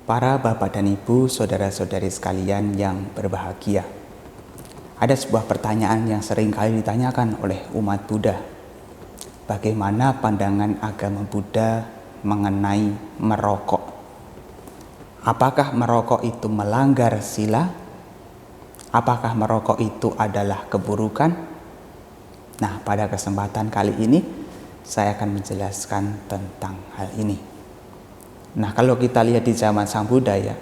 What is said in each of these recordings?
Para bapak dan ibu, saudara-saudari sekalian yang berbahagia. Ada sebuah pertanyaan yang sering kali ditanyakan oleh umat Buddha. Bagaimana pandangan agama Buddha mengenai merokok? Apakah merokok itu melanggar sila? Apakah merokok itu adalah keburukan? Nah, pada kesempatan kali ini saya akan menjelaskan tentang hal ini. Nah, kalau kita lihat di zaman Sang Buddha ya,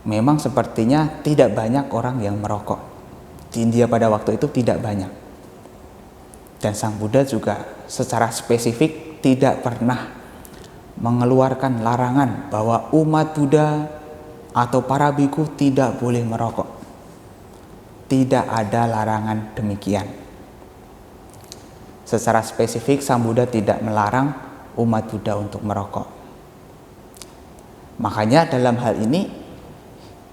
memang sepertinya tidak banyak orang yang merokok. Di India pada waktu itu tidak banyak. Dan Sang Buddha juga secara spesifik tidak pernah mengeluarkan larangan bahwa umat Buddha atau para biku tidak boleh merokok. Tidak ada larangan demikian. Secara spesifik Sang Buddha tidak melarang umat Buddha untuk merokok. Makanya dalam hal ini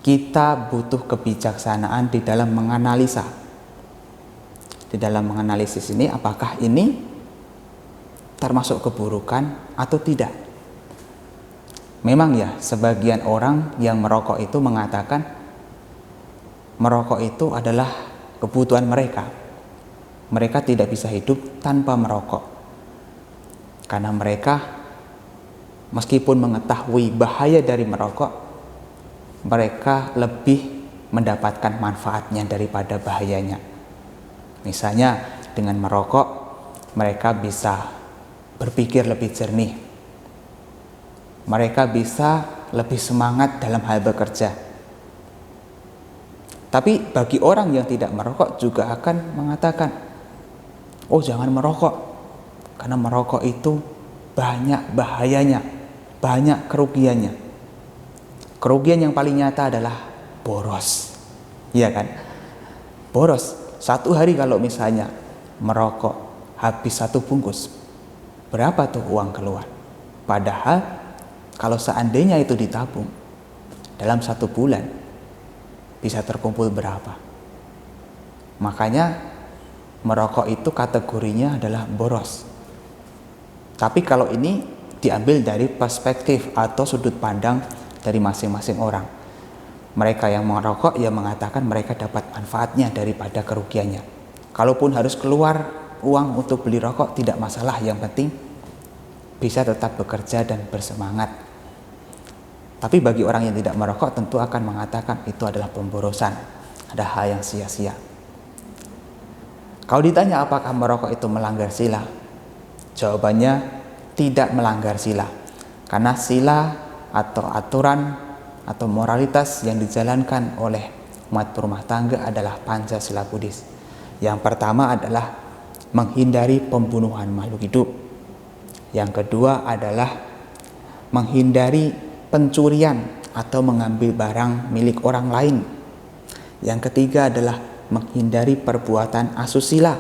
kita butuh kebijaksanaan di dalam menganalisa. Di dalam menganalisis ini apakah ini termasuk keburukan atau tidak. Memang ya sebagian orang yang merokok itu mengatakan merokok itu adalah kebutuhan mereka. Mereka tidak bisa hidup tanpa merokok. Karena mereka meskipun mengetahui bahaya dari merokok, mereka lebih mendapatkan manfaatnya daripada bahayanya. Misalnya dengan merokok, mereka bisa berpikir lebih jernih. Mereka bisa lebih semangat dalam hal bekerja. Tapi bagi orang yang tidak merokok juga akan mengatakan, oh jangan merokok, karena merokok itu banyak bahayanya, banyak kerugiannya. Kerugian yang paling nyata adalah boros. Iya kan? Boros. Satu hari kalau misalnya merokok habis 1 bungkus, berapa tuh uang keluar? Padahal kalau seandainya itu ditabung dalam 1 bulan bisa terkumpul berapa? Makanya merokok itu kategorinya adalah boros. Tapi kalau ini diambil dari perspektif atau sudut pandang dari masing-masing orang. Mereka yang merokok ya mengatakan mereka dapat manfaatnya daripada kerugiannya. Kalaupun harus keluar uang untuk beli rokok tidak masalah, yang penting bisa tetap bekerja dan bersemangat. Tapi bagi orang yang tidak merokok tentu akan mengatakan itu adalah pemborosan, ada hal yang sia-sia. Kalau ditanya apakah merokok itu melanggar sila, jawabannya tidak melanggar sila, karena sila atau aturan atau moralitas yang dijalankan oleh umat berumah tangga adalah Pancasila Buddhis. Yang pertama adalah menghindari pembunuhan makhluk hidup. Yang kedua adalah menghindari pencurian atau mengambil barang milik orang lain. Yang ketiga adalah menghindari perbuatan asusila.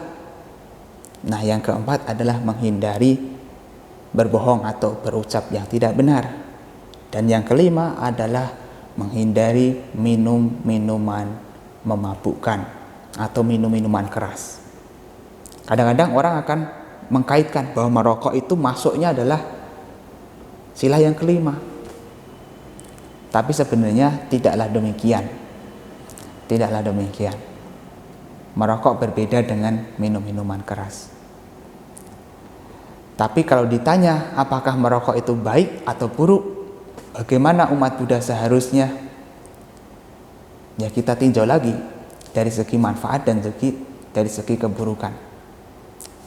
Nah, yang keempat adalah menghindari berbohong atau berucap yang tidak benar. Dan yang kelima adalah menghindari minum minuman memabukkan atau minum minuman keras. Kadang-kadang orang akan mengkaitkan bahwa merokok itu masuknya adalah sila yang kelima. Tapi sebenarnya tidaklah demikian. Tidaklah demikian. Merokok berbeda dengan minum minuman keras. Tapi kalau ditanya apakah merokok itu baik atau buruk, bagaimana umat Buddha seharusnya? Ya kita tinjau lagi dari segi manfaat dan dari segi keburukan.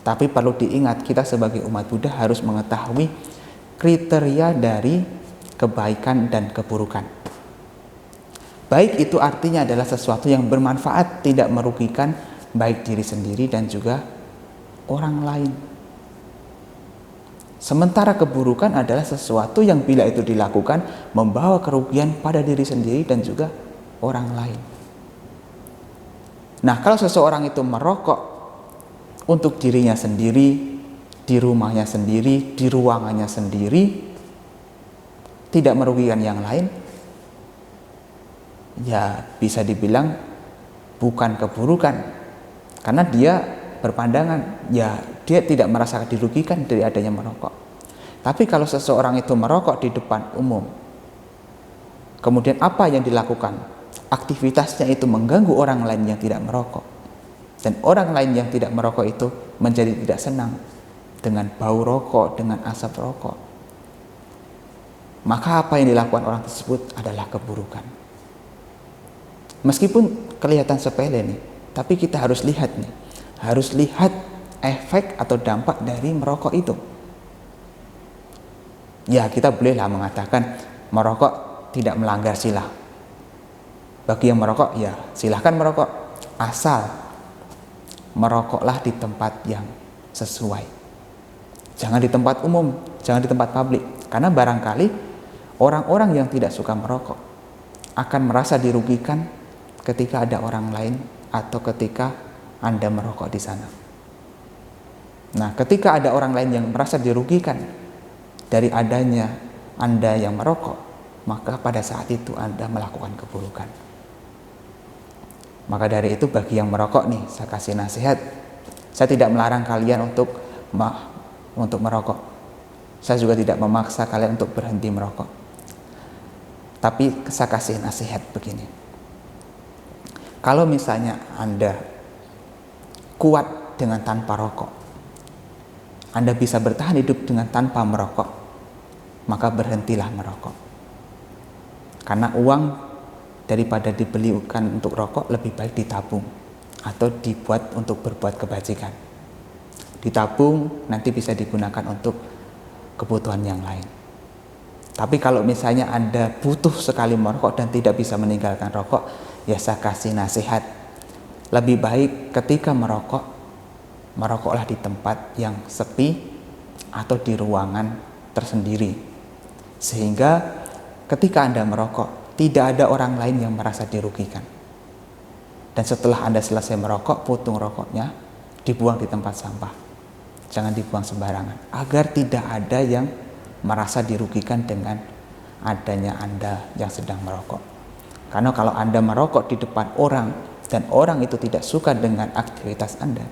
Tapi perlu diingat kita sebagai umat Buddha harus mengetahui kriteria dari kebaikan dan keburukan. Baik itu artinya adalah sesuatu yang bermanfaat, tidak merugikan baik diri sendiri dan juga orang lain. Sementara keburukan adalah sesuatu yang bila itu dilakukan membawa kerugian pada diri sendiri dan juga orang lain. Nah, kalau seseorang itu merokok untuk dirinya sendiri, di rumahnya sendiri, di ruangannya sendiri, tidak merugikan yang lain, ya bisa dibilang bukan keburukan. Karena dia berpandangan ya dia tidak merasa dirugikan dari adanya merokok. Tapi kalau seseorang itu merokok di depan umum, kemudian apa yang dilakukan, aktivitasnya itu mengganggu orang lain yang tidak merokok, dan orang lain yang tidak merokok itu menjadi tidak senang dengan bau rokok, dengan asap rokok, maka apa yang dilakukan orang tersebut adalah keburukan. Meskipun kelihatan sepele nih, tapi kita harus lihat nih, harus lihat efek atau dampak dari merokok itu. Ya, kita bolehlah mengatakan merokok tidak melanggar sila. Bagi yang merokok, ya silahkan merokok, asal merokoklah di tempat yang sesuai. Jangan di tempat umum, jangan di tempat publik, karena barangkali orang-orang yang tidak suka merokok akan merasa dirugikan ketika ada orang lain atau ketika Anda merokok di sana. Nah, ketika ada orang lain yang merasa dirugikan dari adanya Anda yang merokok, maka pada saat itu Anda melakukan keburukan. Maka dari itu bagi yang merokok nih, saya kasih nasihat. Saya tidak melarang kalian untuk merokok. Saya juga tidak memaksa kalian untuk berhenti merokok. Tapi saya kasih nasihat begini. Kalau misalnya Anda kuat dengan tanpa rokok, Anda bisa bertahan hidup dengan tanpa merokok, maka berhentilah merokok. Karena uang daripada dibelikan untuk rokok lebih baik ditabung atau dibuat untuk berbuat kebajikan. Ditabung nanti bisa digunakan untuk kebutuhan yang lain. Tapi kalau misalnya Anda butuh sekali merokok dan tidak bisa meninggalkan rokok, ya saya kasih nasihat, lebih baik ketika merokok, merokoklah di tempat yang sepi atau di ruangan tersendiri, sehingga ketika Anda merokok tidak ada orang lain yang merasa dirugikan. Dan setelah Anda selesai merokok, putung rokoknya dibuang di tempat sampah, jangan dibuang sembarangan, agar tidak ada yang merasa dirugikan dengan adanya Anda yang sedang merokok. Karena kalau Anda merokok di depan orang dan orang itu tidak suka dengan aktivitas Anda,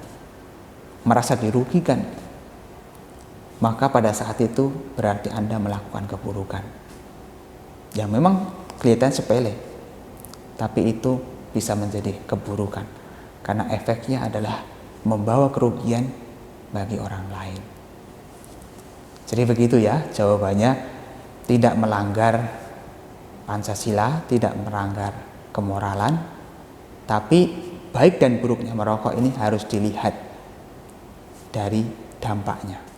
merasa dirugikan, maka pada saat itu berarti Anda melakukan keburukan yang memang kelihatan sepele, tapi itu bisa menjadi keburukan karena efeknya adalah membawa kerugian bagi orang lain. Jadi begitu ya jawabannya, tidak melanggar Pancasila, tidak melanggar kemoralan, tapi baik dan buruknya merokok ini harus dilihat dari dampaknya.